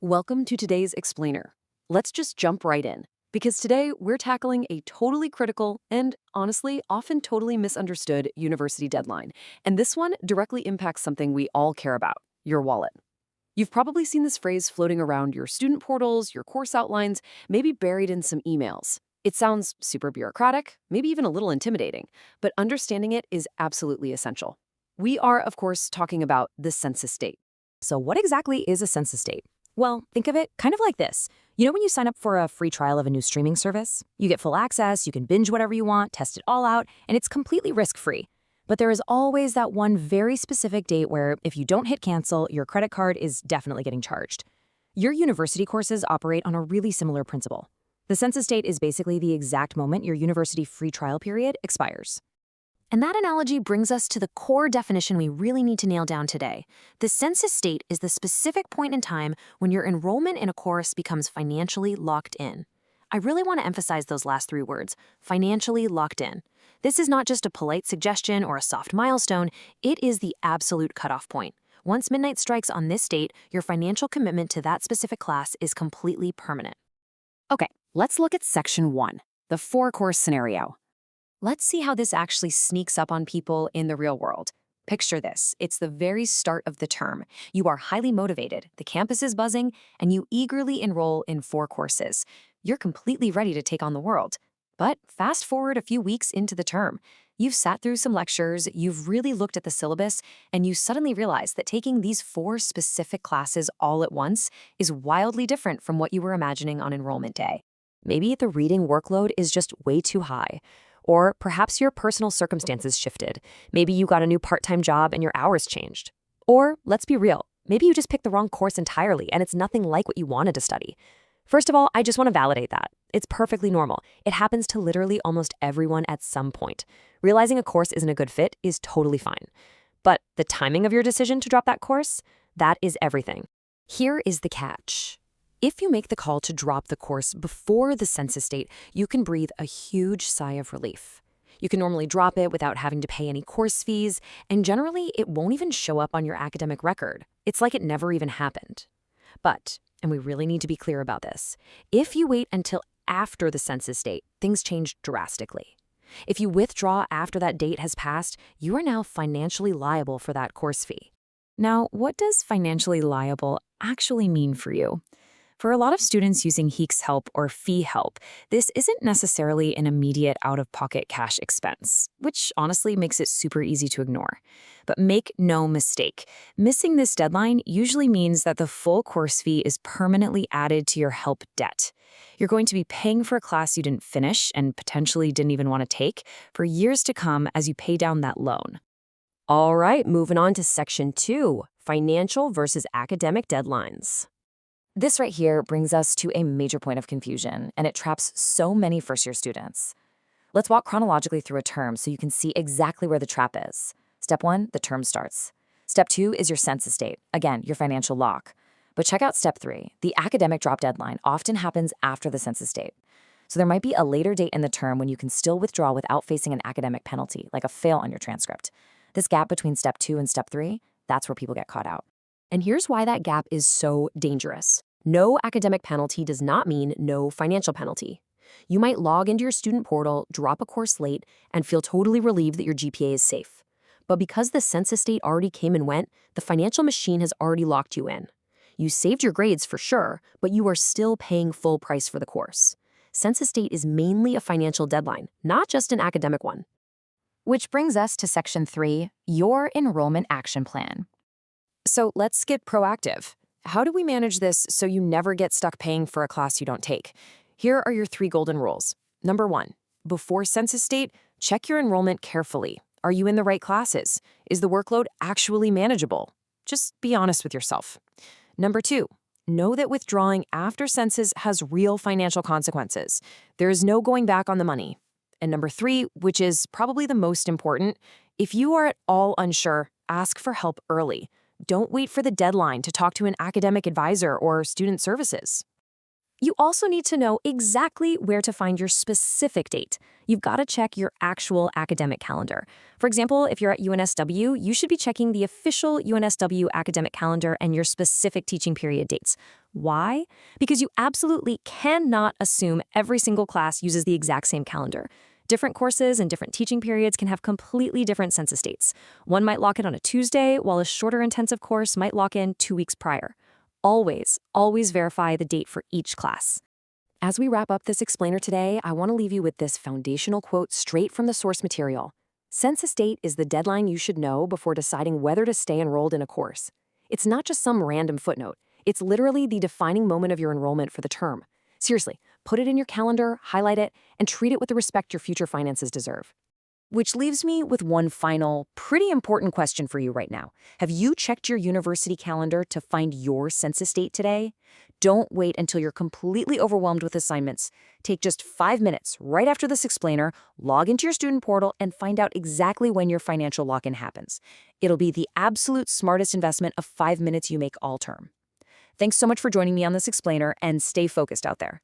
Welcome to today's explainer. Let's just jump right in, because today we're tackling a totally critical and, honestly, often totally misunderstood university deadline. And this one directly impacts something we all care about: your wallet. You've probably seen this phrase floating around your student portals, your course outlines, maybe buried in some emails. It sounds super bureaucratic, maybe even a little intimidating, but understanding it is absolutely essential. We are, of course, talking about the census date. So what exactly is a census date? Well, think of it kind of like this. You know when you sign up for a free trial of a new streaming service? You get full access, you can binge whatever you want, test it all out, and it's completely risk-free. But there is always that one very specific date where if you don't hit cancel, your credit card is definitely getting charged. Your university courses operate on a really similar principle. The census date is basically the exact moment your university free trial period expires. And that analogy brings us to the core definition we really need to nail down today. The census date is the specific point in time when your enrollment in a course becomes financially locked in. I really want to emphasize those last three words: financially locked in. This is not just a polite suggestion or a soft milestone, it is the absolute cutoff point. Once midnight strikes on this date, your financial commitment to that specific class is completely permanent. Okay, let's look at Section 1, the four-course scenario. Let's see how this actually sneaks up on people in the real world. Picture this. It's the very start of the term. You are highly motivated, the campus is buzzing, and you eagerly enroll in 4 courses. You're completely ready to take on the world. But fast forward a few weeks into the term. You've sat through some lectures, you've really looked at the syllabus, and you suddenly realize that taking these 4 specific classes all at once is wildly different from what you were imagining on enrollment day. Maybe the reading workload is just way too high. Or perhaps your personal circumstances shifted. Maybe you got a new part-time job and your hours changed. Or, let's be real, maybe you just picked the wrong course entirely and it's nothing like what you wanted to study. First of all, I just want to validate that. It's perfectly normal. It happens to literally almost everyone at some point. Realizing a course isn't a good fit is totally fine. But the timing of your decision to drop that course, that is everything. Here is the catch. If you make the call to drop the course before the census date, you can breathe a huge sigh of relief. You can normally drop it without having to pay any course fees, and generally, it won't even show up on your academic record. It's like it never even happened. But, and we really need to be clear about this, if you wait until after the census date, things change drastically. If you withdraw after that date has passed, you are now financially liable for that course fee. Now, what does financially liable actually mean for you? For a lot of students using HEECS help or fee help, this isn't necessarily an immediate out-of-pocket cash expense, which honestly makes it super easy to ignore. But make no mistake, missing this deadline usually means that the full course fee is permanently added to your help debt. You're going to be paying for a class you didn't finish and potentially didn't even want to take for years to come as you pay down that loan. All right, moving on to Section 2, financial versus academic deadlines. This right here brings us to a major point of confusion, and it traps so many first-year students. Let's walk chronologically through a term so you can see exactly where the trap is. Step 1, the term starts. Step 2 is your census date, again, your financial lock. But check out Step 3. The academic drop deadline often happens after the census date. So there might be a later date in the term when you can still withdraw without facing an academic penalty, like a fail on your transcript. This gap between Step 2 and Step 3, that's where people get caught out. And here's why that gap is so dangerous. No academic penalty does not mean no financial penalty. You might log into your student portal, drop a course late, and feel totally relieved that your GPA is safe. But because the census date already came and went, the financial machine has already locked you in. You saved your grades for sure, but you are still paying full price for the course. Census date is mainly a financial deadline, not just an academic one. Which brings us to Section 3, your enrollment action plan. So let's get proactive. How do we manage this so you never get stuck paying for a class you don't take? Here are your 3 golden rules. Number 1, before census date, check your enrollment carefully. Are you in the right classes? Is the workload actually manageable? Just be honest with yourself. Number 2, know that withdrawing after census has real financial consequences. There is no going back on the money. And number 3, which is probably the most important, if you are at all unsure, ask for help early. Don't wait for the deadline to talk to an academic advisor or student services. You also need to know exactly where to find your specific date. You've got to check your actual academic calendar. For example, if you're at UNSW, you should be checking the official UNSW academic calendar and your specific teaching period dates. Why? Because you absolutely cannot assume every single class uses the exact same calendar. Different courses and different teaching periods can have completely different census dates. One might lock in on a Tuesday, while a shorter intensive course might lock in 2 weeks prior. Always verify the date for each class. As we wrap up this explainer today, I want to leave you with this foundational quote straight from the source material. Census date is the deadline you should know before deciding whether to stay enrolled in a course. It's not just some random footnote. It's literally the defining moment of your enrollment for the term. Seriously, put it in your calendar, highlight it, and treat it with the respect your future finances deserve. Which leaves me with one final, pretty important question for you right now. Have you checked your university calendar to find your census date today? Don't wait until you're completely overwhelmed with assignments. Take just 5 minutes right after this explainer, log into your student portal, and find out exactly when your financial lock-in happens. It'll be the absolute smartest investment of 5 minutes you make all term. Thanks so much for joining me on this explainer, and stay focused out there.